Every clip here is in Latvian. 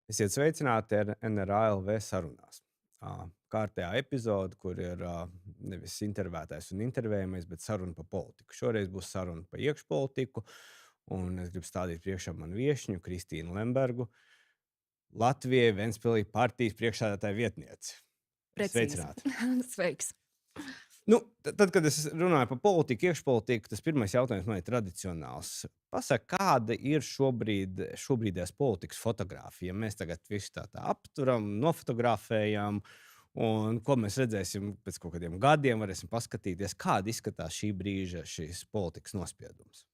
Esiet sveicināti NRALV sarunās. Kārtējā epizode, kur ir nevis intervētājs un intervējamais, bet saruna par politiku. Šoreiz būs saruna par iekšpolitiku, un es gribu stādīt priekšā manu viešņu, Kristīnu Lembergu, Latvijai Ventspilī partijas priekšsēdētāja vietniece. Precīzi. Sveicināti. Sveiks. Tad, kad es runāju par politiku, iekšpolitiku, tas pirmais jautājums man ir tradicionāls. Pasaka, kāda ir šobrīdējās politikas fotogrāfija? Mēs tagad visu tā apturam, nofotografējam, un ko mēs redzēsim pēc kaut kādiem gadiem, varēsim paskatīties, kāda izskatās šī brīža šīs politikas nospiedums.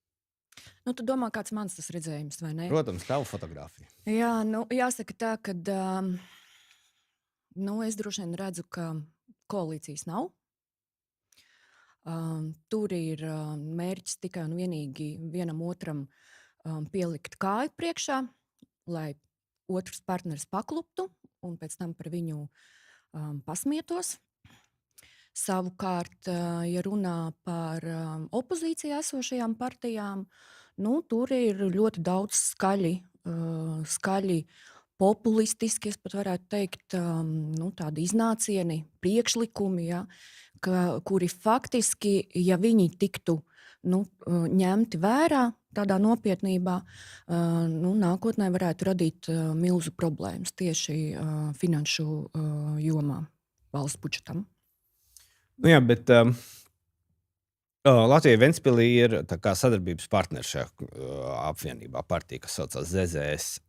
Tu domā, kāds mans tas redzējums, vai ne? Protams, tavu fotogrāfiju. Jā, jāsaka tā, ka es droši vien redzu, ka koalīcijas nav. Tur ir mērķis tikai un vienīgi vienam otram pielikt kāju priekšā, lai otrs partneris pakluptu un pēc tam par viņu pasmietos. Savukārt, ja runā par opozīcijā esošajām partijām, tur ir ļoti daudz skaļi populistiski, es pat varētu teikt, tādi iznācieni, priekšlikumi, ja, kuri faktiski, ja viņi tiktu ņemti vērā tādā nopietnībā, nākotnē varētu radīt milzu problēmas tieši finanšu jomā valsts budžetam. Jā, bet Latvijai Ventspilī ir tā kā sadarbības partneri šajā apvienībā, partija, kas saucās ZZS.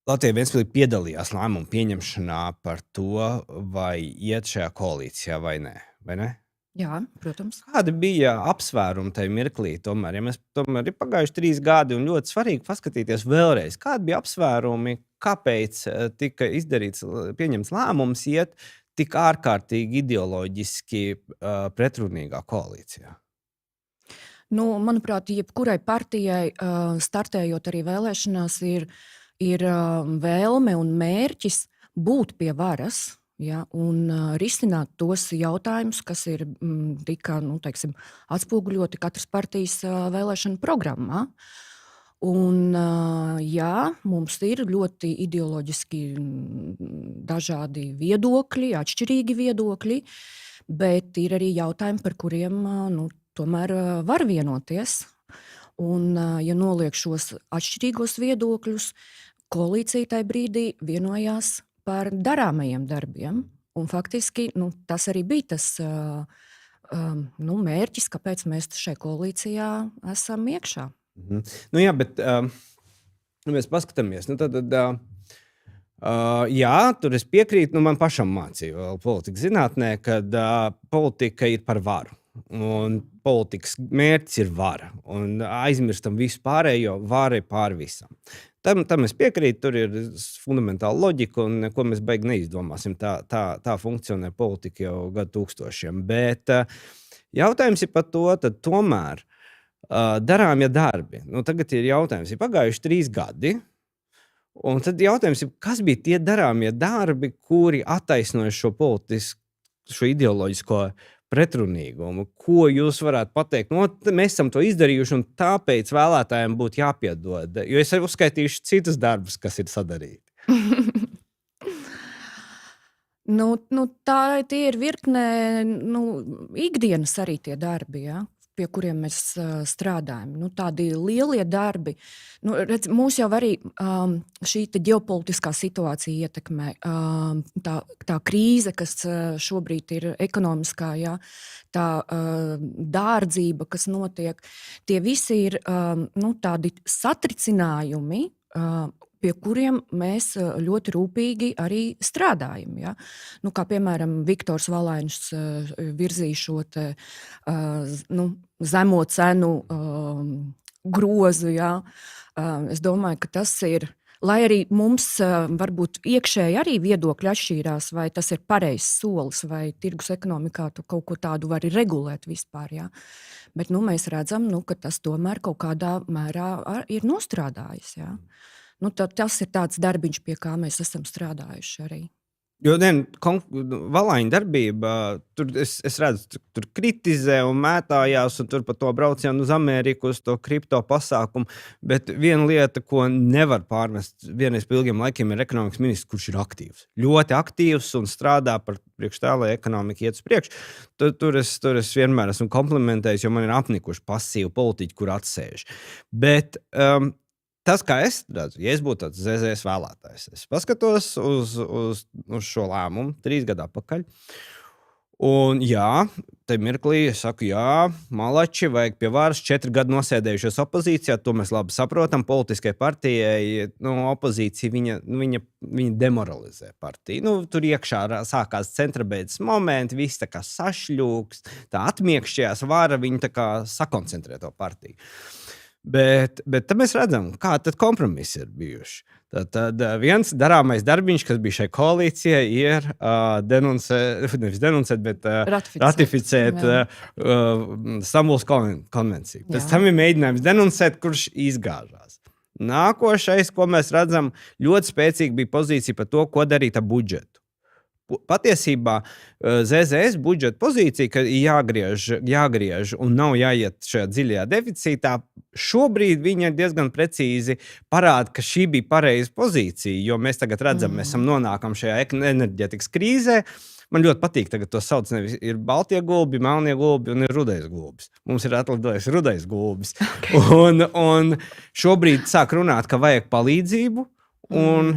Latvijai Ventspilī piedalījās lēmumu pieņemšanā par to, vai iet šajā koalīcijā vai ne? Jā, protams. Kādi bija apsvērumi tajā mirklī? Tomēr ir pagājuši 3 gadi un ļoti svarīgi paskatīties vēlreiz. Kādi bija apsvērumi, kāpēc tika pieņemts lēmums iet tik ārkārtīgi ideoloģiski pretrunīgā koalīcijā? Manuprāt, jebkurai partijai startējot arī vēlēšanās ir vēlme un mērķis būt pie varas, ja, un risināt tos jautājumus, kas ir tika atspoguļoti katras partijas vēlēšanu programmā. Un, jā, mums ir ļoti ideoloģiski dažādi viedokļi, atšķirīgi viedokļi, bet ir arī jautājumi, par kuriem tomēr var vienoties. Un, ja noliek šos atšķirīgos viedokļus, koalīcija tajā brīdī vienojās par darāmajiem darbiem. Un faktiski tas arī bija tas mērķis, kāpēc mēs šai koalīcijā esam iekšā. Jā, bet mēs paskatāmies. Jā, tur es piekrītu, man pašam mācīju vēl politikas zinātnē, kad politika ir par varu. Un politikas mērķis ir vara. Un aizmirstam visu pārējo, vara ir pār visam. Tam es piekrītu, tur ir fundamentāla loģika, un neko mēs baigi neizdomāsim. Tā funkcionē politika jau gadu tūkstošiem. Bet jautājums ir par to, tad tomēr darāmie darbi. Tagad ir jautājums, ir pagājuši 3 gadi, un tad jautājums ir, kas bija tie darāmie darbi, kuri attaisnoja šo ideoloģisko pretrunīgumu. Ko jūs varētu pateikt? Mēs esam to izdarījuši, un tāpēc vēlētājiem būtu jāpiedod. Jo es jau uzskaitīšu citus darbus, kas ir sadarīti. Tie ir virkne ikdienas arī tie darbi, ja, pie kuriem mēs strādājam. Tādi lielie darbi. Mūs jau arī šī ģeopolitiskā situācija ietekmē. Tā krīze, kas šobrīd ir ekonomiskā, ja, tā dārdzība, kas notiek, tie visi ir tādi satricinājumi, pie kuriem mēs ļoti rūpīgi arī strādājam. Ja? Kā piemēram Viktors Valaiņš virzīja šo zemo cenu grozu. Ja? Es domāju, ka tas ir, lai arī mums varbūt iekšēji arī viedokļi atšķīrās, vai tas ir pareizs solis, vai tirgus ekonomikā tu kaut ko tādu vari regulēt vispār. Ja? Bet mēs redzam, ka tas tomēr kaut kādā mērā ir nostrādājis. Ja? Tas ir tāds darbiņš, pie kā mēs esam strādājuši arī. Jo valāņa darbība, tur es redzu, tur kritizē un mētājās, un tur pa to braucienu uz Ameriku, uz to kripto pasākumu. Bet viena lieta, ko nevar pārmest vienreiz pa ilgiem laikiem, ir ekonomikas ministrs, kurš ir aktīvs. Ļoti aktīvs un strādā priekš tā, lai ekonomika iet uz priekšu. Tur es vienmēr esmu komplimentējis, jo man ir apnikuši pasīvi politiķi, kur atsēž. Bet tas, kā es redzu, ja es būtu tāds ZZS vēlētājs, es paskatos uz šo lēmumu 3 gadu atpakaļ. Un jā, te mirklī es saku, jā, malači, vajag pie varas 4 gadu nosēdējušies opozīcijā, to mēs labi saprotam, politiskai partijai, opozīcija, viņa demoralizē partiju. Tur iekšā sākās centrabeidzes momenti, viss tā kā sašļūks, tā atmiekšķējās vara, viņa tā kā sakoncentrē to partiju. Bet tad mēs redzam, kā tad kompromisi ir bijuši. Tad viens darāmais darbiņš, kas bija šai koalīcijai, ir ratificēt Stambulas konvenciju. Pēc tam ir mēģinājums denuncēt, kurš izgāžās. Nākošais, ko mēs redzam, ļoti spēcīgi bija pozīcija par to, ko darīt ar budžetu. Patiesībā ZZS budžeta pozīcija, ka jāgriež un nav jāiet šajā dziļajā deficītā, šobrīd viņa diezgan precīzi parāda, ka šī bija pareiza pozīcija, jo mēs tagad redzam, mēs nonākam šajā enerģētikas krīzē. Man ļoti patīk, tagad to sauc nevis ir baltie gulbi, melnie gulbi un ir rudais gulbis. Mums ir atlidojis rudais gulbis. Un šobrīd sāk runāt, ka vajag palīdzību un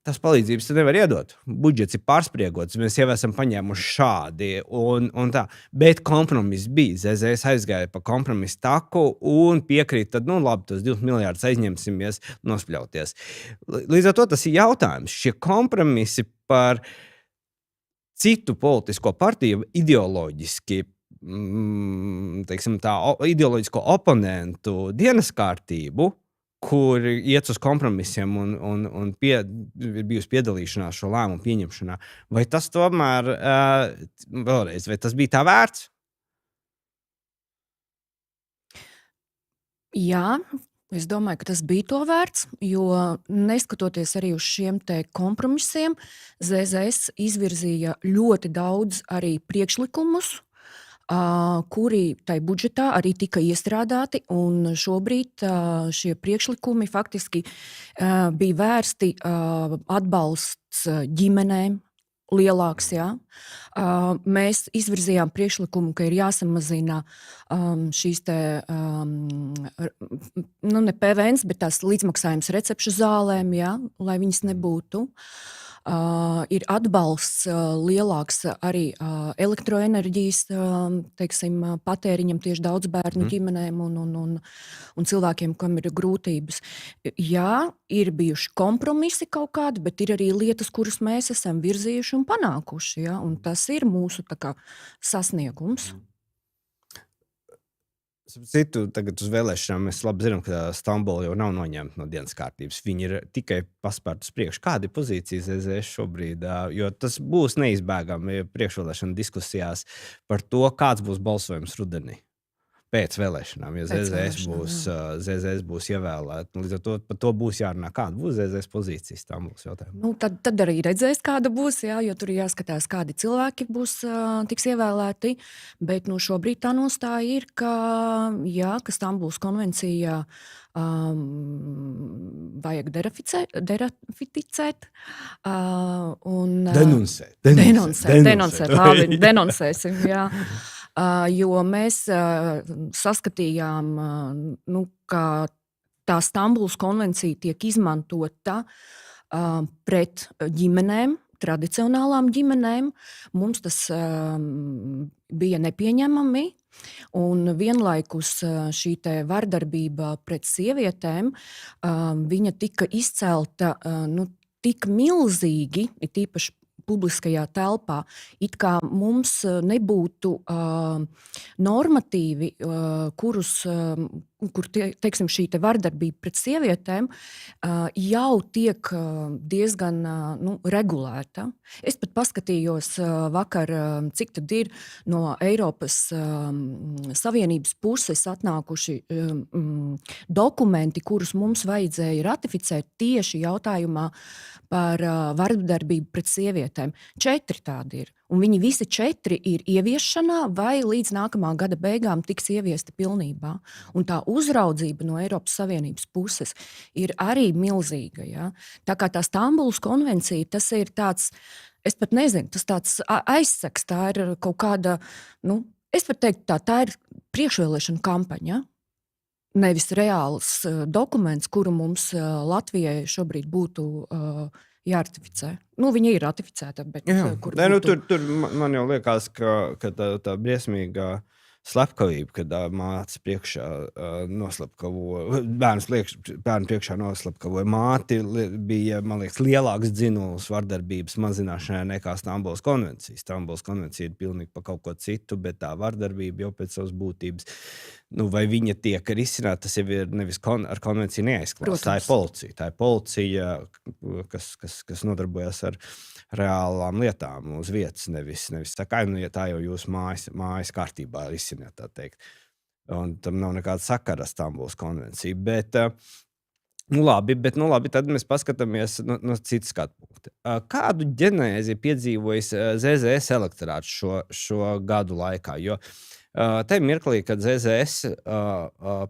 tas palīdzības tu nevar iedot. Budžets ir pārspriegots, mēs jau esam paņēmuši šādi un tā. Bet kompromiss bija. ZZS aizgāja pa kompromisu taku un piekrīt, tad, labi, tos 2 miljārdus aizņemsimies, nospļauties. Līdz ar to tas ir jautājums. Šie kompromisi par citu politisko partiju ideoloģiski, teiksim tā, ideoloģisko oponentu dienas kārtību, kur iet uz kompromisiem un bijusi piedalīšanās šo lēmumu pieņemšanā. Vai tas tomēr, vēlreiz, vai tas bija tā vērts? Jā, es domāju, ka tas bija to vērts, jo neskatoties arī uz šiem te kompromisiem, ZZS izvirzīja ļoti daudz arī priekšlikumus, kuri tai budžetā arī tika iestrādāti, un šobrīd šie priekšlikumi faktiski bija vērsti atbalsts ģimenēm lielāks. Ja? Mēs izvirzījām priekšlikumu, ka ir jāsamazina šīs te, ne PVNs, bet tās līdzmaksājums recepšu zālēm, ja? Lai viņas nebūtu. Ir atbalsts lielāks arī elektroenerģijas teiksim, patēriņam tieši daudz bērnu ģimenēm un cilvēkiem, kam ir grūtības. Jā, ir bijuši kompromisi kaut kādi, bet ir arī lietas, kuras mēs esam virzījuši un panākuši. Ja? Un tas ir mūsu tā kā sasniegums. Citu, tagad uz vēlēšanām mēs labi zinām, ka Stambula jau nav noņemta no dienas kārtības. Viņi ir tikai paspērt uz priekšu. Kāda ir pozīcija ZZS šobrīd? Jo tas būs neizbēgami priekšvēlēšana diskusijās par to, kāds būs balsojums rudenī. Pēc vēlēšanām, ja ZZS būs ievēlēta. Līdz ar to par to būs jārunā, kāda būs ZZS pozīcija Stambulas jautājumā. Tad arī redzēs, kāda būs, jā, jo tur jāskatās, kādi cilvēki tiks ievēlēti. Bet šobrīd tā nostāja ir, ka Stambulas konvencijā vajag deraficēt. Denuncēt, labi, denoncēsim, jā. Jo mēs saskatījām, ka tā Stambulas konvencija tiek izmantota pret ģimenēm, tradicionālām ģimenēm. Mums tas bija nepieņemami, un vienlaikus šī te vardarbība pret sievietēm, viņa tika izcelta tik milzīgi, ir tīpaši publiskajā telpā, it kā mums nebūtu normatīvi, kur teiksim, šī vardarbība pret sievietēm jau tiek diezgan regulēta. Es pat paskatījos vakar, cik tad ir no Eiropas Savienības puses atnākuši dokumenti, kurus mums vajadzēja ratificēt tieši jautājumā par vardarbību pret sievietēm. 4 tādi ir. Un viņi visi 4 ir ieviešanā vai līdz nākamā gada beigām tiks ieviesti pilnībā. Un tā uzraudzība no Eiropas Savienības puses ir arī milzīga. Ja? Tā kā tā Stambulas konvencija, tas ir tāds, es pat nezinu, tas tāds aizseks, tā ir kaut kāda, es varu teikt, tā ir priekšvēlēšana kampaņa. Nevis reāls dokuments, kuru mums Latvijai šobrīd būtu jāratificē. Viņa ir ratificēta, bet kur būtu... Tur man jau liekas, ka tā briesmīgā slepkavība, kad māte priekšā bērnu priekšā noslapkavoja māti, bija, man liekas, lielāks dzinulis vardarbības mazināšanai nekā Stambulas konvencija. Stambulas konvencija ir pilnīgi pa kaut ko citu, bet tā vardarbība jau pēc savas būtības, vai viņa tiek risināta, tas jau ir nevis ar konvenciju neaizklās. Tā ir policija, kas nodarbojas ar reālām lietām uz vietas, nevis saka, ja tā jau jūs mājas kārtībā risiniet, tā teikt. Un tam nav nekāda sakara ar Stambulas konvenciju. Bet, labi, tad mēs paskatāmies no citas skatu punkta. Kādu ģenēzi piedzīvojis ZZS elektorāts šo gadu laikā? Jo te mirklī, kad ZZS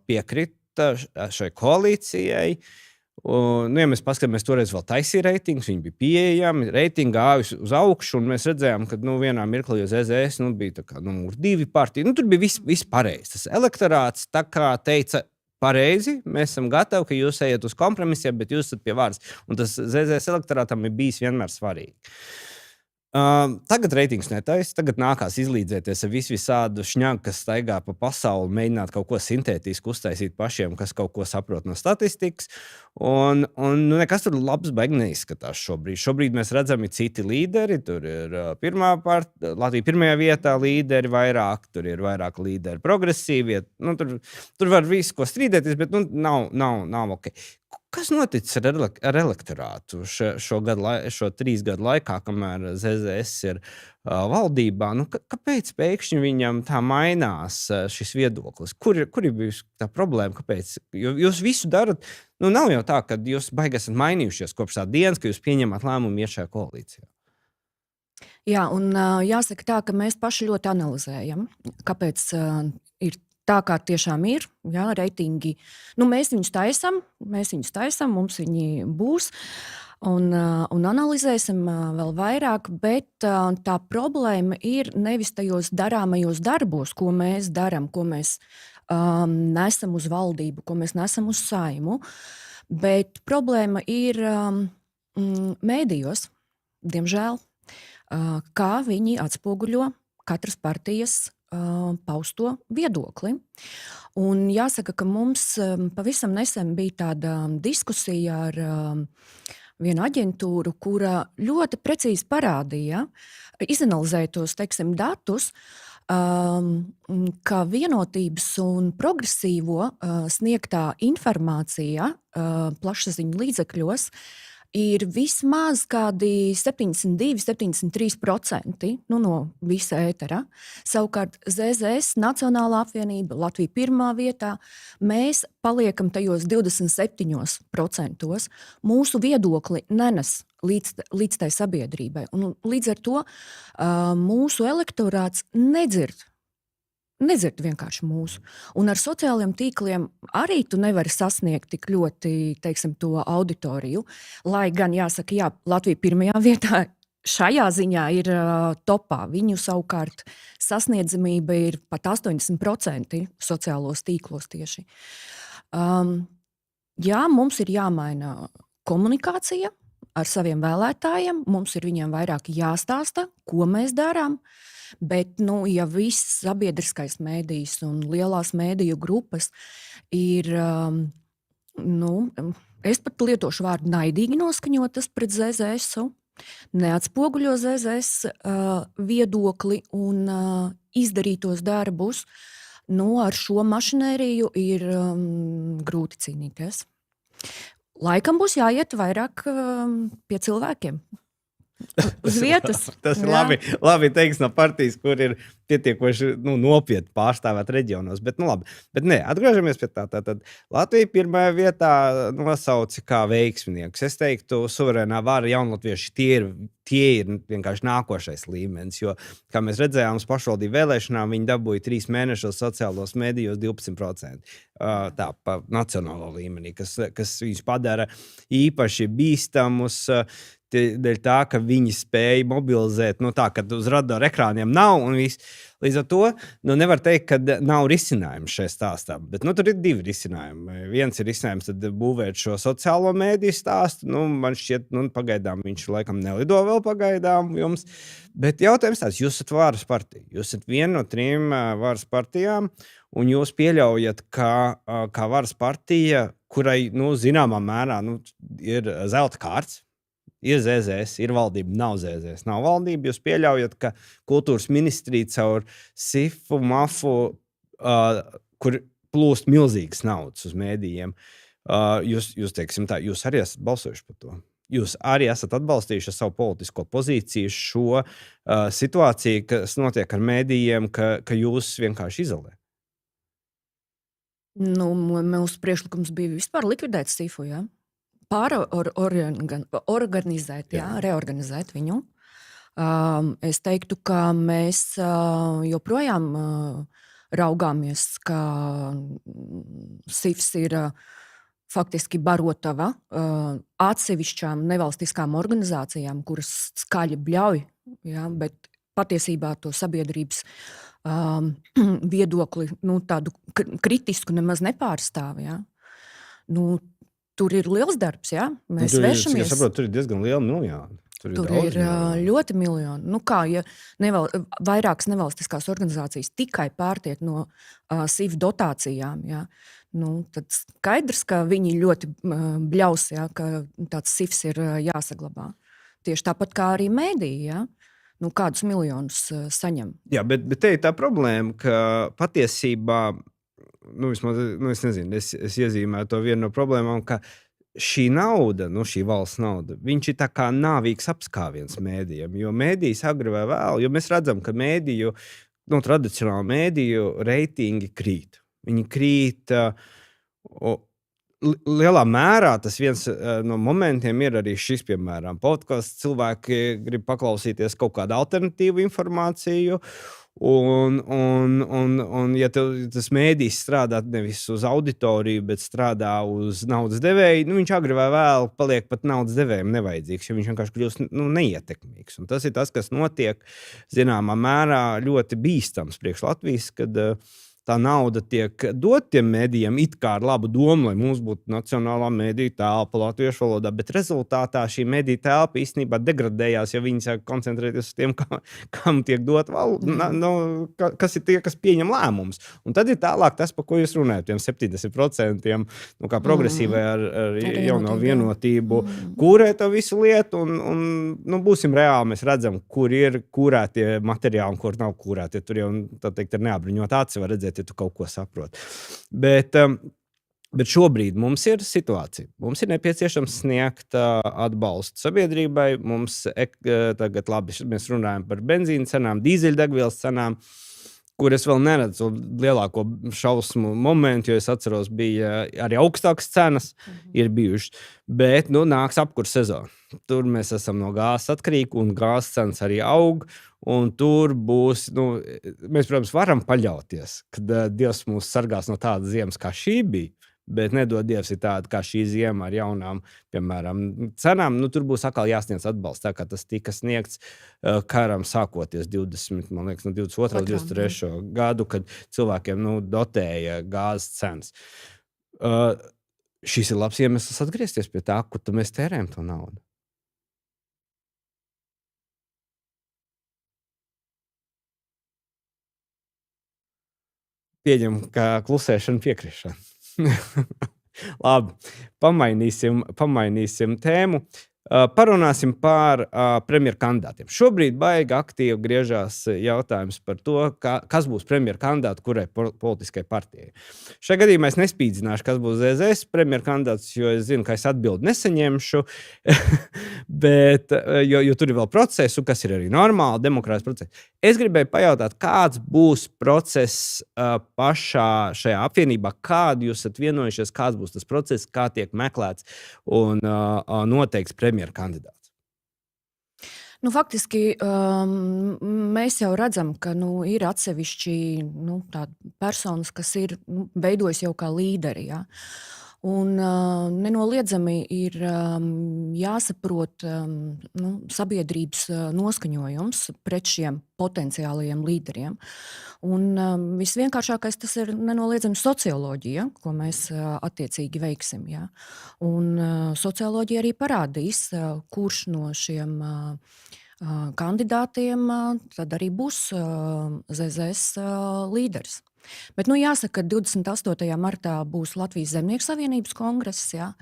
piekrita šai koalīcijai, ja mēs paskatāmies, toreiz vēl taisīja reitingus, viņi bija pieejami, reitingi gājusi uz augšu, un mēs redzējām, ka vienā mirklī, jo ZZS bija tā kā numur 2 partija, tur bija viss pareizi. Tas elektorāts tā kā teica, pareizi, mēs esam gatavi, ka jūs ejat uz kompromisiem, bet jūs esat pie varas. Un tas ZZS elektorātam ir bijis vienmēr svarīgi. Tagad reitings netaisa, tagad nākās izlīdzēties ar visādu šņagu, kas staigā pa pasauli, mēģināt kaut ko sintētisku uztaisīt pašiem, kas kaut ko saprot no statistikas, un nekas tur labs baigi neizskatās šobrīd. Šobrīd mēs redzam, ir citi līderi, tur ir Latvija pirmajā vietā līderi vairāk, tur ir vairāk līderi progresīvi, tur var visu, ko strīdēties, bet nav ok. Kas noticis ar elektorātu šo 3 gadu laikā, kamēr ZZS ir valdībā? Kāpēc pēkšņi viņam tā mainās šis viedoklis? Kur ir bijusi tā problēma? Kāpēc? Jo jūs visu darat, nav jau tā, ka jūs baigi esat mainījušies kopš tā dienas, ka jūs pieņemat lēmumu iet šajā koalīcijā. Jā, un jāsaka tā, ka mēs paši ļoti analizējam, kāpēc ir tā, kā tiešām ir, jā, reitingi. Mēs viņus taisam, mums viņi būs un analizēsim vēl vairāk, bet tā problēma ir nevis tajos darāmajos darbos, ko mēs darām, ko mēs nesam uz valdību, ko mēs nesam uz Saimu, bet problēma ir mēdījos, diemžēl, kā viņi atspoguļo katras partijas pausto viedokli. Un jāsaka, ka mums pavisam nesen bija tāda diskusija ar vienu aģentūru, kura ļoti precīzi parādīja, izanalizēja tos, datus, ka vienotības un progresīvo sniegtā informācija plašsaziņu līdzekļos ir vismaz kādi 72–73% no visa ētera. Savukārt ZZS, Nacionālā apvienība, Latvija pirmā vietā, mēs paliekam tajos 27%. Mūsu viedokli nenes līdz tai sabiedrībai. Un līdz ar to mūsu elektorāts nedzird vienkārši mūsu. Un ar sociālajiem tīkliem arī tu nevari sasniegt tik ļoti, to auditoriju. Lai gan jāsaka, jā, Latvija pirmajā vietā šajā ziņā ir topā. Viņu savukārt sasniedzamība ir pat 80% sociālos tīklos tieši. Jā, mums ir jāmaina komunikācija ar saviem vēlētājiem, mums ir viņiem vairāk jāstāsta, ko mēs darām. Bet, ja viss sabiedriskais mēdījis un lielās mēdīju grupas ir, es pat lietošu vārdu naidīgi noskaņotas pret ZZS, neatspoguļo ZZS viedokli un izdarītos darbus, ar šo mašinēriju ir grūti cīnīties. Laikam būs jāiet vairāk pie cilvēkiem. Uz vietas. Tas ir labi teiks no partijas, kur ir pietiekoši nopietni pārstāvēt reģionos. Bet atgriežamies pie tā. Tātad Latvija pirmajā vietā nosauca kā veiksminieks. Es teiktu, suverēnā vara jaunatvieši tie ir vienkārši nākošais līmenis. Jo, kā mēs redzējām, uz pašvaldību vēlēšanām viņi dabūja 3 mēnešos sociālos medijos 12%. Tā pa nacionālo līmenī, kas viņus padara īpaši bīstamus. Dēļ tā, ka viņi spēja mobilizēt, tā, kad uz radara ekrāniem nav. Līdz ar to nevar teikt, ka nav risinājumu šai stāstam. Bet tur ir 2 risinājumi. Viens ir risinājums būvēt šo sociālo mēdīju stāstu. Man šķiet, pagaidām viņš laikam nelido vēl pagaidām jums. Bet jautājums tāds, jūs esat varas partija. Jūs esat viena no 3 varas partijām, un jūs pieļaujat, ka varas partija, kurai zināmā mērā ir zelta kārts, ir ZZS, ir valdība, nav ZZS, nav valdība. Jūs pieļaujat, ka kultūras ministrija caur SIFu, MAFu, kur plūst milzīgas naudas uz mēdījiem, jūs teiksim tā, jūs arī esat balsojuši par to. Jūs arī esat atbalstījuši savu politisko pozīciju šo situāciju, kas notiek ar mēdījiem, ka jūs vienkārši izolē. Mūsu priekšlikums bija vispār likvidēt SIFu, jā. Reorganizēt viņu. Es teiktu, ka mēs joprojām raugāmies, ka SIFs ir faktiski barotava atsevišķām nevalstiskām organizācijām, kuras skaļi bļauj, bet patiesībā to sabiedrības viedokli, tādu kritisku nemaz nepārstāv. Tur ir liels darbs, jā. Mēs vēršamies. Es saprotu, tur ir diezgan liela miljoni. Tur ir ļoti miljoni. Ja vairākas nevalstiskās organizācijas tikai pārtiek no SIF dotācijām, jā, tad skaidrs, ka viņi ļoti bļaus, jā, ka tāds SIFs ir jāsaglabā. Tieši tāpat kā arī mēdīji, jā. Kādus miljonus saņem. Jā, bet te ir tā problēma, ka patiesībā vismaz, es nezinu, es iezīmēju to vienu no problēmām, ka šī nauda, šī valsts nauda, viņš ir tā kā nāvīgs apskāviens mēdījiem, jo mēdījis agri vai vēl, jo mēs redzam, ka mēdīju, tradicionāli mēdīju reitingi krīt. Viņi krīt lielā mērā. Tas viens no momentiem ir arī šis, piemēram, podcasts. Cilvēki grib paklausīties kaut kādu alternatīvu informāciju. Un ja tas mēdījis strādā nevis uz auditoriju, bet strādā uz naudas devēju, viņš agri vai vēl paliek pat naudas devējiem nevajadzīgs, jo viņš vienkārši kļūst neietekmīgs. Un tas ir tas, kas notiek zināmā mērā ļoti bīstams priekš Latvijas, kad tā nauda tiek dot tiem mēdījiem it kā ar labu domu, lai mums būtu nacionālā mēdīja telpa latviešu valodā, bet rezultātā šī mēdīja telpa īstenībā degradējās, ja viņi sāk koncentrēties uz tiem, kam tiek dot kas ir tie, kas pieņem lēmumus. Un tad ir tālāk tas, par ko jūs runājat, tiem 70%, kā progresīvai ar jauno vienotību, kūrē to visu lietu, un būsim reāli, mēs redzam, kur ir kūrētie materiāli un kur nav kūrētie. Tur jau, tā teikt, ir neapbruņot aci, var redzēt, ja tu kaut ko saproti. Bet šobrīd mums ir situācija. Mums ir nepieciešams sniegt atbalstu sabiedrībai. Mums tagad labi, mēs runājam par benzīna cenām, dīzeļdegvielas cenām, kur es vēl neredzu lielāko šausmu momentu, jo es atceros, bija arī augstākas cenas ir bijušas. Bet nāks apkurs sezona. Tur mēs esam no gāzes atkarīgi, un gāzes cenas arī aug. Un tur būs, mēs, protams, varam paļauties, ka Dievs mūs sargās no tādas ziemas, kā šī bija, bet nedod Dievs ir tāda, kā šī ziema ar jaunām, piemēram, cenām. Tur būs atkal jāsniedz atbalsts, tā kā tas tika sniegts karam sākoties 22. un 23. gadu, kad cilvēkiem dotēja gāzes cenas. Šis ir labs iemesls atgriezties pie tā, kur mēs tērējam to naudu. Pieņem, kā klusēšana piekrišana. Labi, pamainīsim tēmu. Parunāsim par premjeru kandidātiem. Šobrīd baigi aktīvi griežās jautājums par to, kas būs premjeru kandidāti kurai politiskai partijai. Šajā gadījumā es nespīdzināšu, kas būs ZZS premjeru kandidāts, jo es zinu, ka es atbildi nesaņemšu, bet, jo tur ir vēl process, kas ir arī normāli demokrātisks process. Es gribēju pajautāt, kāds būs process pašā šajā apvienībā, kādu jūs esat vienojušies, kāds būs tas process, kā tiek meklēts un noteikts premjeru kandidāts. Faktiski mēs jau redzam, ka ir atsevišķi tādi personas, kas ir veidojas jau kā līderi. Ja? Un nenoliedzami ir jāsaprot sabiedrības noskaņojums pret šiem potenciālajiem līderiem. Un visvienkāršākais tas ir nenoliedzami socioloģija, ko mēs attiecīgi veiksim. Ja? Un socioloģija arī parādīs, kurš no šiem kandidātiem tad arī būs ZZS līderis. Bet jāsaka, ka 28. martā būs Latvijas Zemnieku savienības kongress. Ja?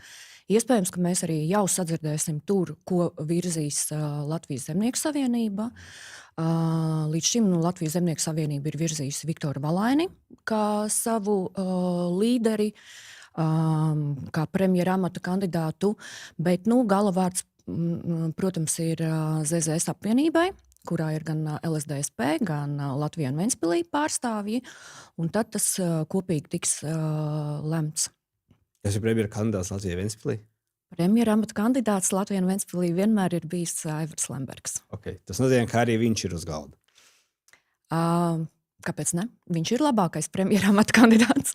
Iespējams, ka mēs arī jau sadzirdēsim tur, ko virzīs Latvijas Zemnieku savienība. Līdz šim Latvijas Zemnieku savienība ir virzījusi Viktoru Valaini kā savu līderi, kā premjera amata kandidātu, bet galavārds, protams, ir ZZS apvienībai, kurā ir gan LSDSP, gan Latvija un Ventspilī pārstāvji, un tad tas kopīgi tiks lemts. Kas ir premjera kandidāts Latvijai Ventspilī? Premjera amata kandidāts Latvijai un Ventspilī vienmēr ir bijis Aivars Lembergs. Okay. Tas nozīmē, ka arī viņš ir uz galda. Kāpēc ne? Viņš ir labākais premjera amata kandidāts.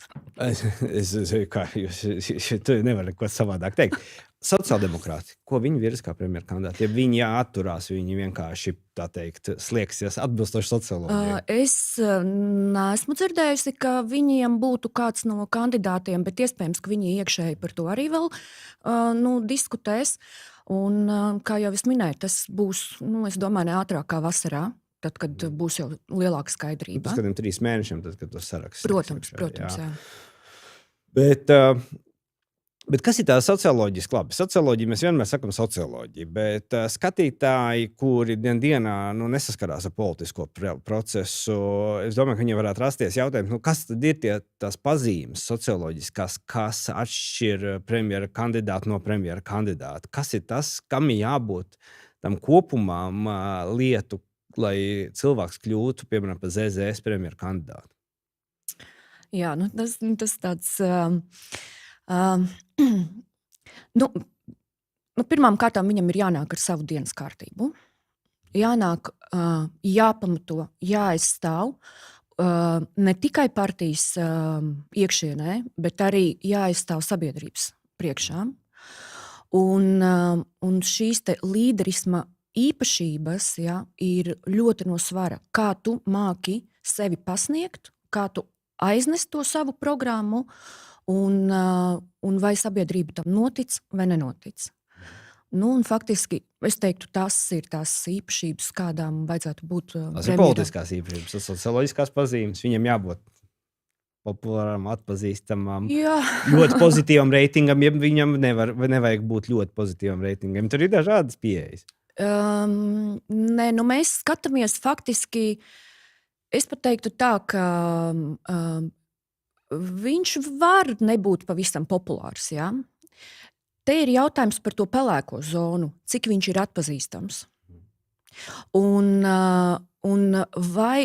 Tu nevari neko savādāk teikt. Sociāldemokrāti, ko viņi virza kā premjera kandidāti? Ja viņi atturās, viņi vienkārši, tā teikt, slieksies atbilstoši socioloģijai. Es neesmu dzirdējusi, ka viņiem būtu kāds no kandidātiem, bet iespējams, ka viņi iekšēji par to arī vēl diskutēs. Un, kā jau es minēju, tas būs, es domāju, ne ātrāk kā vasarā. Tad, kad būs jau lielāka skaidrība. Pēc kādiem 3 mēnešiem, tad, kad to saraksts. Protams, jā. Bet kas ir tā socioloģiski labi? Socioloģija, mēs vienmēr sakam socioloģija, bet skatītāji, kuri dienā nesaskarās ar politisko procesu, es domāju, ka viņiem varētu rasties jautājums, kas tad ir tās pazīmes socioloģiskās, kas atšķir premjera kandidātu no premjera kandidāta? Kas ir tas, kam ir jābūt tam kopumam lietu, lai cilvēks kļūtu, piemēram, par ZZS premjeru kandidātu? Jā, tas tāds... pirmām kārtām viņam ir jānāk ar savu dienas kārtību. Jānāk, jāpamato, jāaizstāv ne tikai partijas iekšienē, bet arī jāaizstāv sabiedrības priekšā. Un šīs te līderisma īpašības ir ļoti no svara. Kā tu māki sevi pasniegt, kā tu aiznest to savu programmu, un vai sabiedrība tam notic vai nenotic. Un faktiski, es teiktu, tas ir tās īpašības, kādām vajadzētu būt premjeram. Tas ir politiskās īpašības, socioloģiskās pazīmes. Viņam jābūt populāram, atpazīstamam, ļoti pozitīvam reitingam, ja viņam nevajag būt ļoti pozitīvam reitingam. Tur ir dažādas pieejas. Nē, mēs skatāmies faktiski, es pat teiktu tā, ka viņš var nebūt pavisam populārs. Ja? Te ir jautājums par to pelēko zonu, cik viņš ir atpazīstams. Un vai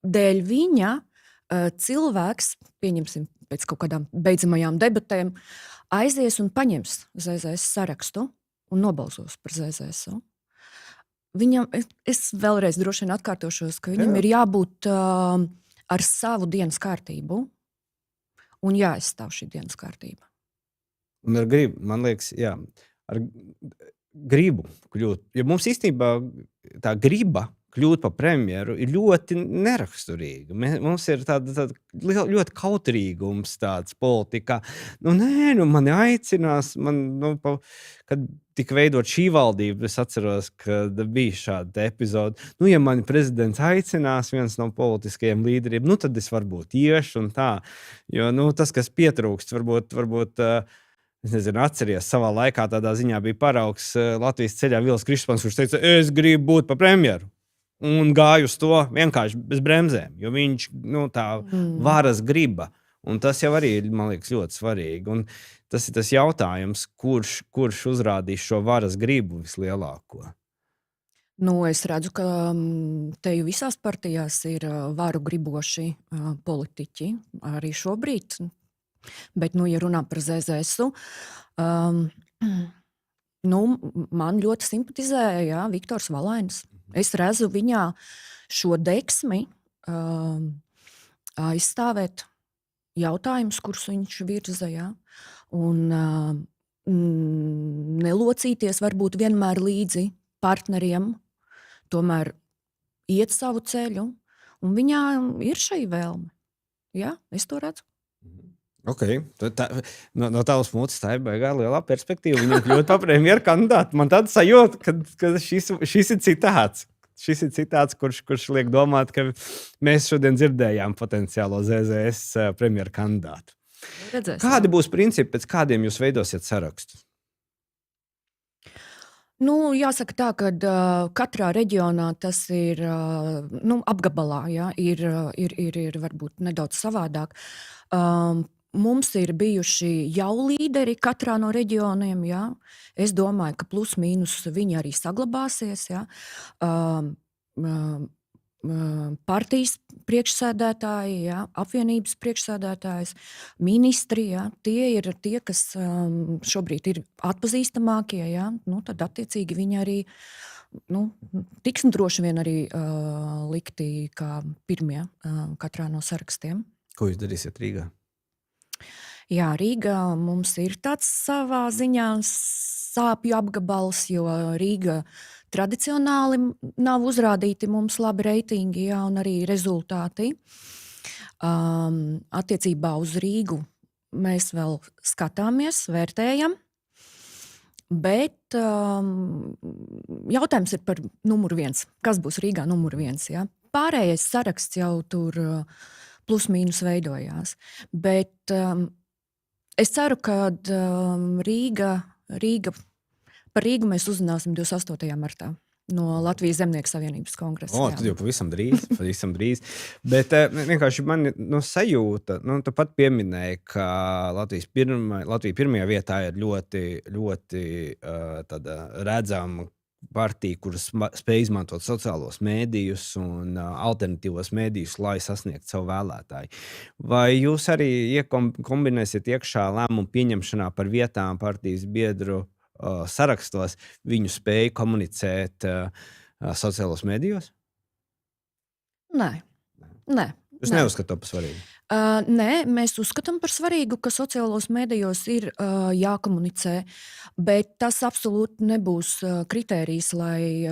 dēļ viņa cilvēks, pieņemsim pēc kaut kādām beidzamajām debatēm, aizies un paņems ZZS sarakstu un nobalsos par ZZS. Viņam, es vēlreiz droši vien atkārtošos, ka viņam ir jābūt ar savu dienas kārtību un jāaizstāv šī dienas kārtība. Un ar gribu, man liekas, ar gribu kļūt. Jo mums īstenībā tā griba kļūt par premjeru ir ļoti neraksturīga. Mums ir tāda ļoti kautrīgums tāds politikā. Mani aicinās, kad tika veidot šī valdība, es atceros, kad bija šāda epizode. Ja mani prezidents aicinās, viens no politiskajiem līderiem, tad es varbūt iešu un tā. Jo tas, kas pietrūkst, varbūt Es nezinu, atceries, savā laikā tādā ziņā bija paraugs Latvijas ceļā Vils Kristapans, kurš teica, es gribu būt par premjeru. Un gāju uz to vienkārši bez bremzēm, jo viņš tā varas griba. Un tas jau arī ir, man liekas, ļoti svarīgi. Un tas ir tas jautājums, kurš uzrādīs šo varas gribu vislielāko. Es redzu, ka te jau visās partijās ir varu griboši politiķi arī šobrīd. Bet, ja runā par ZZS, man ļoti simpatizēja Viktors Valainis. Es redzu viņā šo deksmi aizstāvēt jautājumus, kurus viņš virza, un nelocīties varbūt vienmēr līdzi partneriem, tomēr iet savu ceļu, un viņā ir šī vēlme. Jā, es to redzu. Okay. No tavas mutes tā ir baigā lielā perspektīva. Viņam kļūt par premjeru kandidātu. Man tāda sajūta, ka šis ir citāts. Šis ir citāts, kurš liek domāt, ka mēs šodien dzirdējām potenciālo ZZS premjeru kandidātu. Redzēsim. Kādi būs principi, pēc kādiem jūs veidosiet sarakstus? Jāsaka tā, ka katrā reģionā tas ir apgabalā, ir varbūt nedaudz savādāk. Mums ir bijuši jau līderi katrā no reģioniem. Es domāju, ka plus mīnus viņi arī saglabāsies. Partijas priekšsēdētāji, apvienības priekšsēdētājs, ministri, tie ir tie, kas šobrīd ir atpazīstamākie. Tad attiecīgi viņi arī tiks droši vien arī likti kā pirmie katrā no sarakstiem. Ko jūs darīsiet Rīgā? Jā, Rīgā mums ir tāds savā ziņā sāpju apgabals, jo Rīga tradicionāli nav uzrādīti mums labi reitingi, un arī rezultāti. Attiecībā uz Rīgu mēs vēl skatāmies, vērtējam, bet jautājums ir par numuru 1. Kas būs Rīgā numuru 1? Pārējais saraksts jau tur plus mīnus veidojās. Bet es ceru, ka par Rīgu mēs uzzināsim 28. martā no Latvijas Zemnieku savienības kongresa. Tad jau pavisam drīz. Bet vienkārši man sajūta, tu pat pieminēji, ka Latvija pirmajā vietā ir ļoti, ļoti tāda redzama partija, kuras spēj izmantot sociālos mēdījus un alternatīvos mēdījus, lai sasniegtu savu vēlētāju. Vai jūs arī kombinēsiet iekšā lēmumu pieņemšanā par vietām partijas biedru sarakstos, viņu spēju komunicēt sociālos mēdījos? Nē. Jūs neuzskatāt to par svarīgu? Nē, mēs uzskatām par svarīgu, ka sociālos mēdījos ir jākomunicē, bet tas absolūti nebūs kritērijs, lai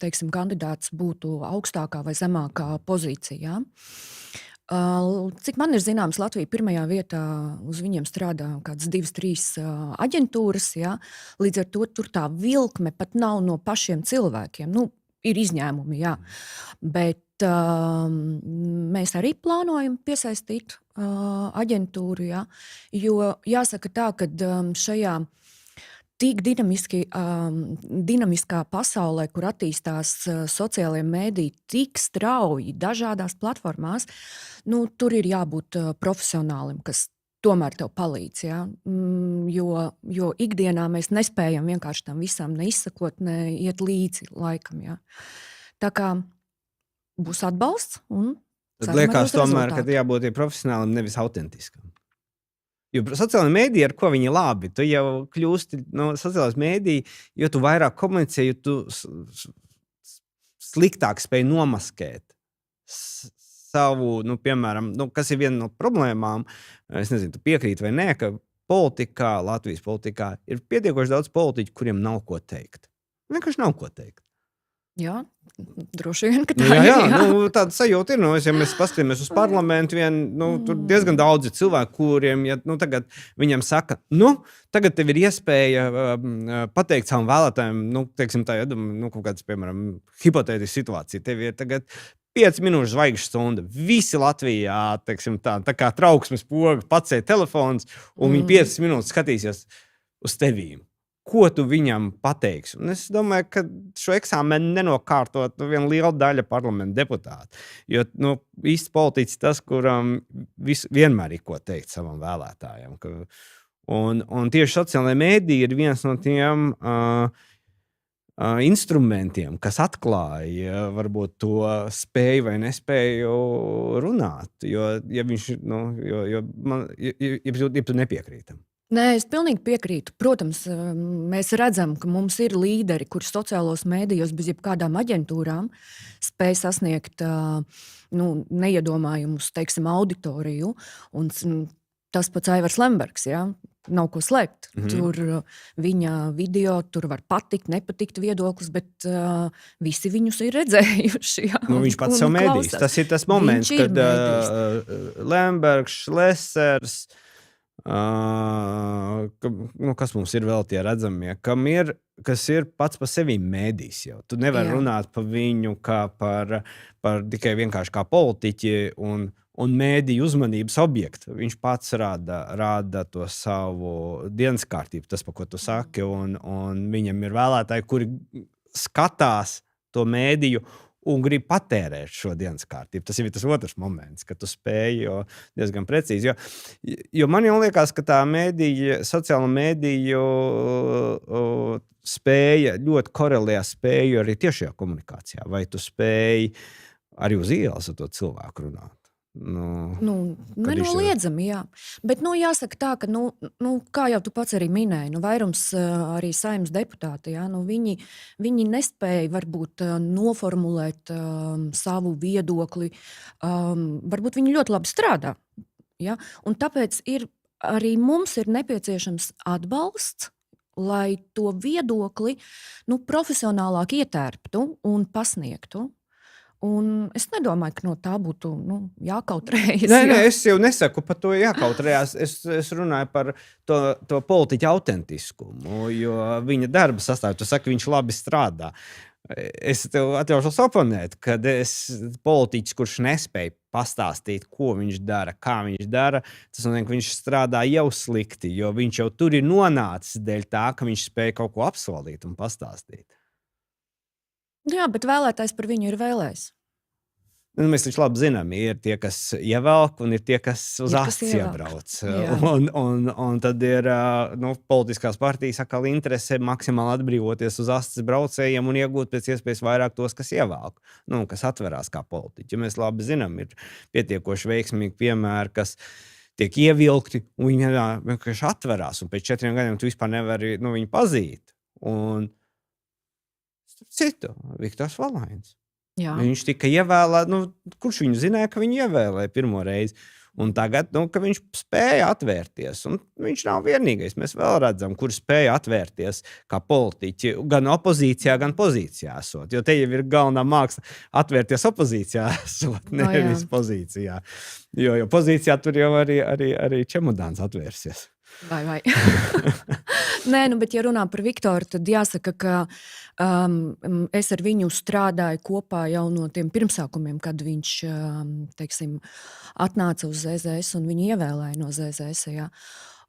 teiksim, kandidāts būtu augstākā vai zemākā pozīcijā. Cik man ir zināms, Latvija pirmajā vietā uz viņiem strādā kādas 2-3 aģentūras, līdz ar to tur tā vilkme pat nav no pašiem cilvēkiem. Ir izņēmumi, bet mēs arī plānojam piesaistīt aģentūru, jo jāsaka tā, ka šajā tik dinamiskā pasaulē, kur attīstās sociālie mēdīji tik strauji dažādās platformās, tur ir jābūt profesionālim, kas tomēr tev palīdz, jo ikdienā mēs nespējam vienkārši tam visam neizsakot, ne iet līdzi laikam, Tā kā būs atbalsts un tad liekas tomēr, ka jābūt profesionālim, nevis autentiskam. Jo sociālajā mēdī, ar ko viņi ir labi, tu jau kļūsti no sociālās mēdī, jo tu vairāk komunicē, jo tu sliktāk spēj nomaskēt savu, piemēram, kas ir viena no problēmām, es nezinu, tu piekrīti vai nē, ka politikā, Latvijas politikā ir pietiekoši daudz politiķu, kuriem nav ko teikt. Vienkārši nav ko teikt. Jā, droši vien, ka tā ir. Jā. Tāda sajūta ir, ja mēs paskatāmies uz parlamentu, tur diezgan daudz ir cilvēku, kuriem, tagad viņam saka, tagad tev ir iespēja pateikt savam vēlētājiem, teiksim tā, kaut kāds, piemēram, hipotētiska situācija. Tev ir tagad 5 minūšu zvaigžņu stunda. Visi Latvijā, teiksim, tā kā trauksmes poga, pacēla telefons, un viņi 5 minūtes skatīsies uz tevīm. Ko tu viņam pateiksi? Un es domāju, ka šo eksāmenu nenokārtot viena liela daļa parlamenta deputātu. Jo īsts politiķis tas, kuram vienmēr ir ko teikt savam vēlētājam. Un tieši sociālajie mēdīji ir viens no tiem instrumentiem, kas atklāja varbūt to spēju vai nespēju runāt. Jo, ja tu nepiekrītam. Nē, es pilnīgi piekrītu. Protams, mēs redzam, ka mums ir līderi, kuri sociālos mēdījos bez jebkādām aģentūrām spēj sasniegt neiedomājumus, teiksim, auditoriju. Un tas pats Aivars Lembergs, ja? Nav ko slēpt. Tur viņa video, tur var patikt, nepatikt viedoklis, bet visi viņus ir redzējuši. Ja? Viņš pats savu mēdījis. Tas ir tas moments, kad Lembergs, Lesers, kas mums ir vēl tie redzamie, kas ir pats par sevi mēdījis jau. Tu nevari runāt par viņu kā par tikai vienkārši kā politiķi un mēdīju uzmanības objektu. Viņš pats rāda to savu dienas kārtību, tas, par ko tu saki, un viņam ir vēlētāji, kuri skatās to mēdīju un grib patērēt šo dienas kārtību. Tas ir tas otrs moments, kad tu spēj diezgan precīzi. Jo man jau liekas, ka tā sociāla mēdīju spēja ļoti korelē spēju arī tiešajā komunikācijā. Vai tu spēj arī uz ielas ar to cilvēku runāt? Nenoliedzami, jā. Bet jāsaka tā, ka, kā jau tu pats arī minēji, vairums arī Saeimas deputāti, jā, viņi nespēja varbūt noformulēt savu viedokli. Varbūt viņi ļoti labi strādā. Ja? Un tāpēc arī mums ir nepieciešams atbalsts, lai to viedokli profesionālāk ietērptu un pasniegtu. Un es nedomāju, ka no tā būtu jākautrējas. Nē, es jau nesaku par to jākautrējās. Es runāju par to politiķa autentiskumu, jo viņa darba sastāv. Tu saki, viņš labi strādā. Es tev atļaušos oponēt, kad politiķis, kurš nespēja pastāstīt, ko viņš dara, kā viņš dara, tas nozīmē, ka viņš strādā jau slikti, jo viņš jau tur ir nonācis dēļ tā, ka viņš spēja kaut ko apsolīt un pastāstīt. Jā, bet vēlētājs par viņu ir vēlējis. Mēs taču labi zinām, ir tie, kas ievelk, un ir tie, kas uz astes iebrauc. Un tad ir politiskās partijas atkal interese maksimāli atbrīvoties uz astes braucējiem un iegūt pēc iespējas vairāk tos, kas ievelk, kas atverās kā politiķi. Ja mēs labi zinām, ir pietiekoši veiksmīgi piemēri, kas tiek ievilkti, un viņi vienkārši atverās, un pēc 4 gadiem tu vispār nevari viņu pazīt. Un citu, Viktors Valains. Jā. Viņš tika ievēlēts, kurš viņu zināja, ka viņu ievēlēja pirmo reizi. Un tagad, ka viņš spēja atvērties. Un viņš nav vienīgais. Mēs vēl redzam, kur spēja atvērties kā politiķi, gan opozīcijā, gan pozīcijā esot. Jo te jau ir galvenā māksla atvērties opozīcijā esot, nevis pozīcijā. Jo pozīcijā tur jau arī čemodāns atvērsies. Vai. Nē, bet ja runā par Viktoru, tad jāsaka, ka es ar viņu strādāju kopā jau no tiem pirmsākumiem, kad viņš, teiksim, atnāca uz ZZS un viņu ievēlēja no ZZS. Jā.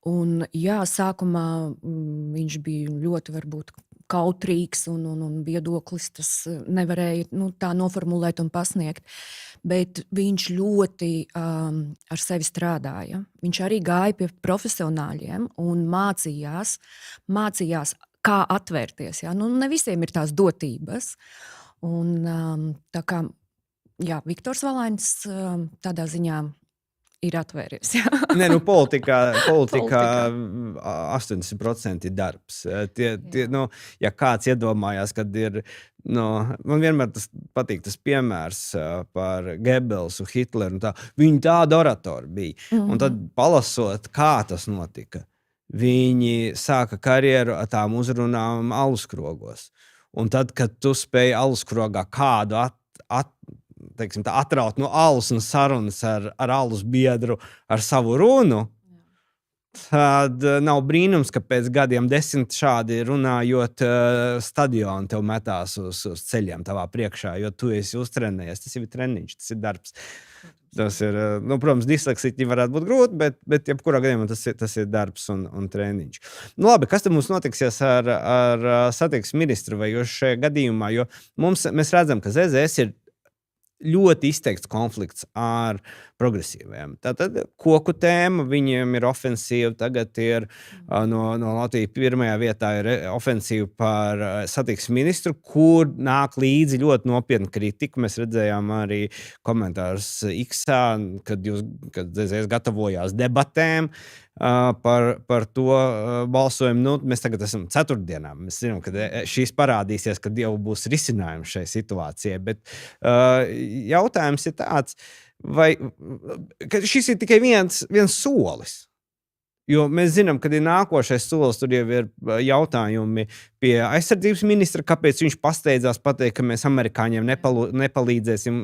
Un sākumā viņš bija ļoti varbūt kautrīgs un viedoklis, tas nevarēja tā noformulēt un pasniegt, bet viņš ļoti ar sevi strādāja. Viņš arī gāja pie profesionāļiem un mācījās, kā atvērties. Ja? Ne visiem ir tās dotības. Un tā kā, Viktors Valains tādā ziņā ir atvērties. Nē, politikā 80% ir darbs. Ja kāds iedomājās, kad ir, man vienmēr patīk tas piemērs par Gebelsu, Hitleru un tā. Viņi tādi oratori bija. Un tad palasot, kā tas notika, viņi sāka karjeru ar tām uzrunām aluskrogos. Un tad, kad tu spēji aluskrogā kādu atraut no alus un sarunas ar alus biedru ar savu runu, Tad nav brīnums, ka pēc gadiem 10 šādi runājot, stadioni tev metās uz ceļiem tavā priekšā, jo tu esi uztrenējies. Tas jau ir treniņš, tas ir darbs. Tas ir, protams, disleksija varētu būt grūti, bet jebkurā gadījumā tas ir darbs un treniņš. Labi, kas tad mums notiksies ar satiksmes ministru vai šajā gadījumā? Jo mēs redzam, ka ZZS ir ļoti izteikts konflikts ar progresīviem. Tātad koku tēma, viņiem ir ofensīva, tagad ir no Latvijas pirmajā vietā ir ofensīva par satiksmes ministru, kur nāk līdzi ļoti nopietna kritika. Mēs redzējām arī komentārus X-ā, kad ZZS gatavojās debatēm par to balsojumu. Mēs tagad esam ceturtdienā. Mēs zinām, ka šīs parādīsies, kad jau būs risinājums šai situācijai. Bet jautājums ir tāds, ka šis ir tikai viens solis. Jo mēs zinām, ka ir nākošais solis, tur jau ir jautājumi pie aizsardzības ministra, kāpēc viņš pasteidzās pateikt, ka mēs amerikāņiem nepalīdzēsim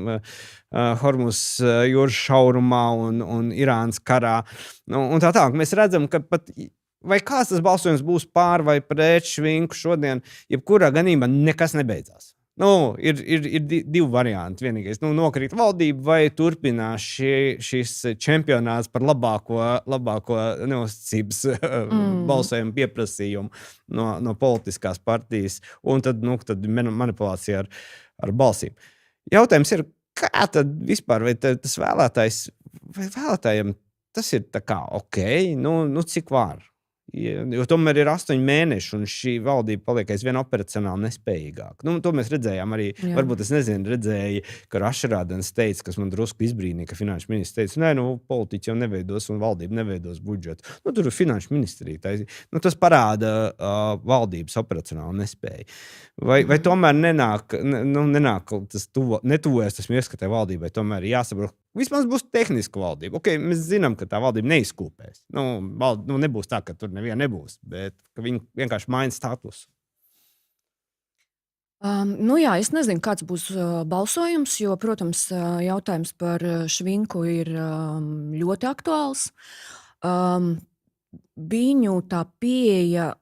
Hormuz jūras šaurumā un Irānas karā. Un tā tālāk. Mēs redzam, ka pat vai kāds tas balsojums būs pār vai pret Švinku šodien, jebkurā gadījumā nekas nebeidzās. Ir divi varianti. Vienīgais, nokrīt valdība vai turpinās šis čempionāts par labāko neuzticības balsojumu pieprasījumu no politiskās partijas, un tad manipulācija ar balsīm. Jautājums ir, kā tad vispār, vai tas vēlētājiem tas ir tā kā ok, cik var? Jo tomēr ir 8 mēneši, un šī valdība paliek aizvien operacionāli nespējīgāka. To mēs redzējām arī. Jā. Varbūt es redzēju, ka Rašarādens teica, kas man drusku izbrīnīja, ka finanšu ministrs teica, politiķi jau neveidos un valdība neveidos budžetu. Tur ir finanšu ministrija. Tas parāda valdības operacionāli nespēju. Vai tomēr nenāk tas netuvojas tas ieskatē valdībai, tomēr jāsaprot. Vismaz būs tehniska valdība. Okay, mēs zinām, ka tā valdība neizkūpēs. Nebūs tā, ka tur neviena nebūs, bet viņi vienkārši maina statusu. Es nezinu, kāds būs balsojums, jo, protams, jautājums par Švinku ir ļoti aktuāls. Viņu tā pieeja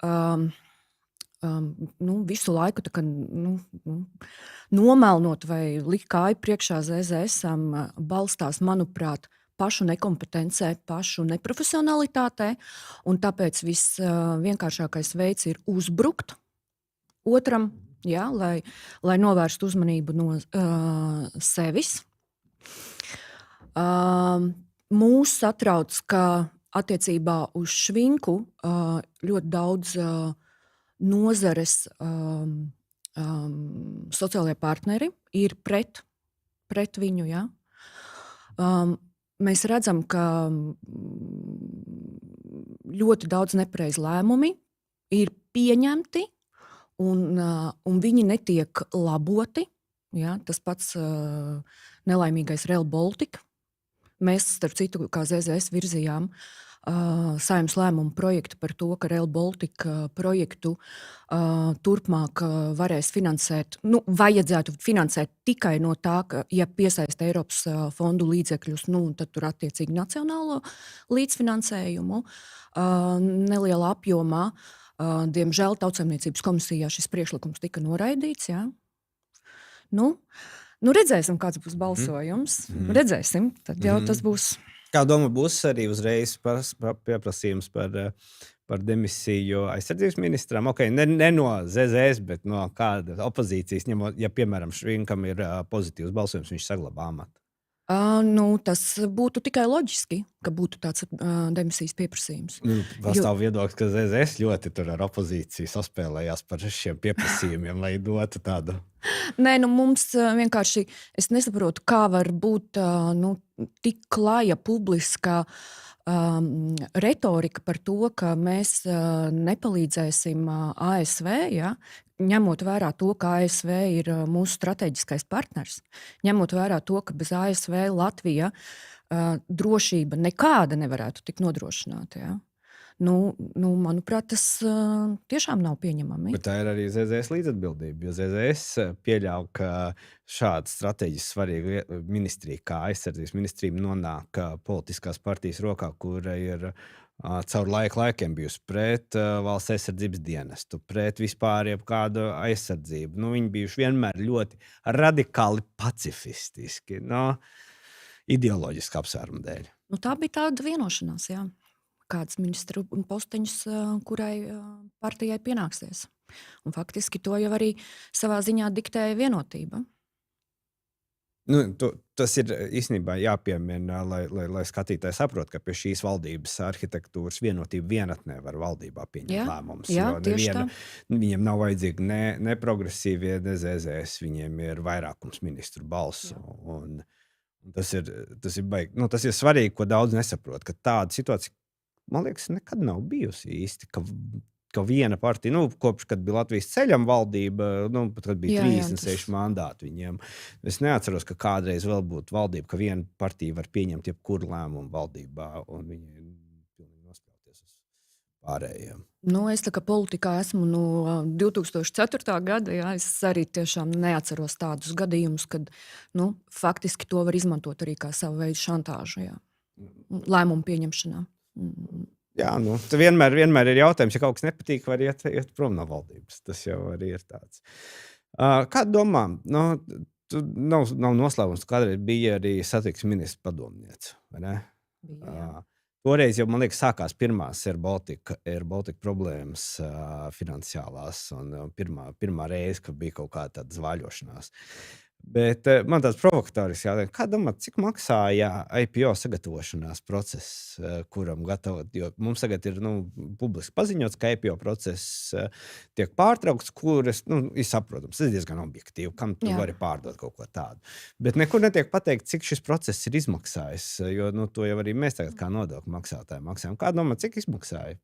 visu laiku tā kā, nomelnot vai likt kāju priekšā ZZS-am balstās, manuprāt, pašu nekompetencē, pašu neprofesionalitātē, un tāpēc visvienkāršākais veids ir uzbrukt otram, lai novērstu uzmanību no sevis. Mūs satrauc, ka attiecībā uz Švinku ļoti daudz nozares sociālajie partneri ir pret viņu. Ja? Mēs redzam, ka ļoti daudz nepareizi lēmumi ir pieņemti, un viņi netiek laboti. Ja? Tas pats nelaimīgais Rail Baltica. Mēs, starp citu, kā ZZS virzījām Saeimas lēmumu projektu par to, ka Rail Baltica projektu turpmāk varēs finansēt, vajadzētu finansēt tikai no tā, ka, ja piesaista Eiropas fondu līdzekļus, tad tur attiecīgi nacionālo līdzfinansējumu nelielā apjomā. Diemžēl Tautsaimniecības komisijā šis priekšlikums tika noraidīts. Ja? Redzēsim, kāds būs balsojums. Redzēsim, tad jau tas būs. Kā domā, būs arī uzreiz pieprasījums par demisiju aizsardzības ministram? Okay, ne no ZZS, bet no kāda opozīcijas, ņemot, ja, piemēram, Švinkam ir pozitīvs balsojums, viņš saglabā amatu. Tas būtu tikai loģiski, ka būtu tāds demisijas pieprasījums. Pastāv viedoklis, ka ZZS ļoti tur ar opozīciju saspēlējās par šiem pieprasījumiem, lai dotu tādu. Nē, mums vienkārši, es nesaprotu, kā var būt tik klaja publiska retorika par to, ka mēs nepalīdzēsim ASV, ja? Ņemot vērā to, ka ASV ir mūsu strateģiskais partners, ņemot vērā to, ka bez ASV Latvija drošība nekāda nevarētu tikt nodrošināta. Ja? Manuprāt, tas tiešām nav pieņemami. Bet tā ir arī ZZS līdzatbildība, jo ZZS pieļauj, ka šāda strateģiski svarīga ministrija, kā aizsardzības ministrija, nonāk politiskās partijas rokā, kura ir caur laikiem bijusi pret valsts aizsardzības dienestu, pret vispār jebkādu aizsardzību. Nu, viņi bijuši vienmēr ļoti radikāli pacifistiski, no ideoloģiska apsvēruma dēļ. Nu, tā bija tāda vienošanās, jā. Kāds ministru posteņus, kurai partijai pienāksies. Un faktiski to jau arī savā ziņā diktēja vienotība. Nu, tas ir īstenībā jāpiemina, lai skatītāji saprot, ka pie šīs valdības arhitektūras vienotība vienatnē var valdībā pieņemt lēmumus. Jā, tieši tā. Viņiem nav vajadzīgi ne progresīvie, ne ZZS, viņiem ir vairākums ministru balsu. Un tas ir baigi. Nu, tas ir svarīgi, ko daudz nesaprot, ka tāda situācija, man liekas, nekad nav bijusi īsti, ka viena partija, nu, kopš, kad bija Latvijas ceļam valdība, nu, pat, kad bija 36 mandāti viņiem, es neatceros, ka kādreiz vēl būtu valdība, ka viena partija var pieņemt jebkuru lēmumu valdībā, un viņi pilnīgi nospļauties uz pārējiem. Nu, es tā kā politikā esmu no 2004. gada, jā, es arī tiešām neatceros tādus gadījumus, kad, nu, faktiski to var izmantot arī kā savu veidu šantāžu, jā, lēmumu pieņemšanā. Jā, nu, vienmēr ir jautājums, ja kaut kas nepatīk, var iet prom no valdības. Tas jau arī ir tāds. Kā domā, nu, nav noslēpums, kādreiz bija arī satiksmes ministra padomniece, vai ne? Toreiz jau, man liekas, sākās pirmās Air Baltica problēmas finansiālās, un pirmā reize, kad bija kaut kāda tāda zvaļošanās. Bet man tāds provokatorisks jautājums, kā domāt, cik maksāja IPO sagatavošanās process, kuram gatavot, jo mums tagad ir, publiski paziņots, ka IPO process tiek pārtraukts, kuras, ir saprotams, tas ir diezgan objektīvi, kam tu vari pārdot kaut ko tādu. Bet nekur netiek pateikt, cik šis process ir izmaksājis, jo, to jau arī mēs tagad kā nodokļu maksātāji maksājam. Kā domāt, cik izmaksāja?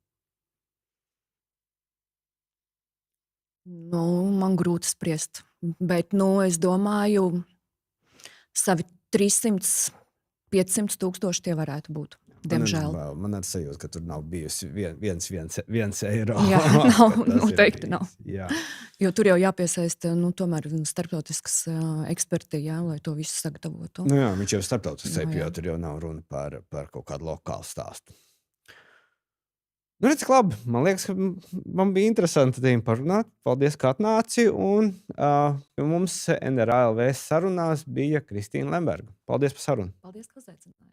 Man grūti spriest, bet, es domāju, savi 300-500 tūkstoši tie varētu būt, diemžēl. Man ir sajūta, ka tur nav bijusi viens eiro. Jā, noteikti nav. Jā. Jo tur jau jāpiesaista, tomēr starptautiskas eksperti, lai to visu sagatavotu. Jā, viņš jau starptautisks, jo tur jau nav runa par kaut kādu lokālu stāstu. Redz, labi. Man liekas, ka man bija interesanti tiem parunāt. Paldies, ka atnāci. Un pie mums NRA.LV sarunās bija Kristīna Lemberga. Paldies par sarunu. Paldies, ka uzaicinājāt.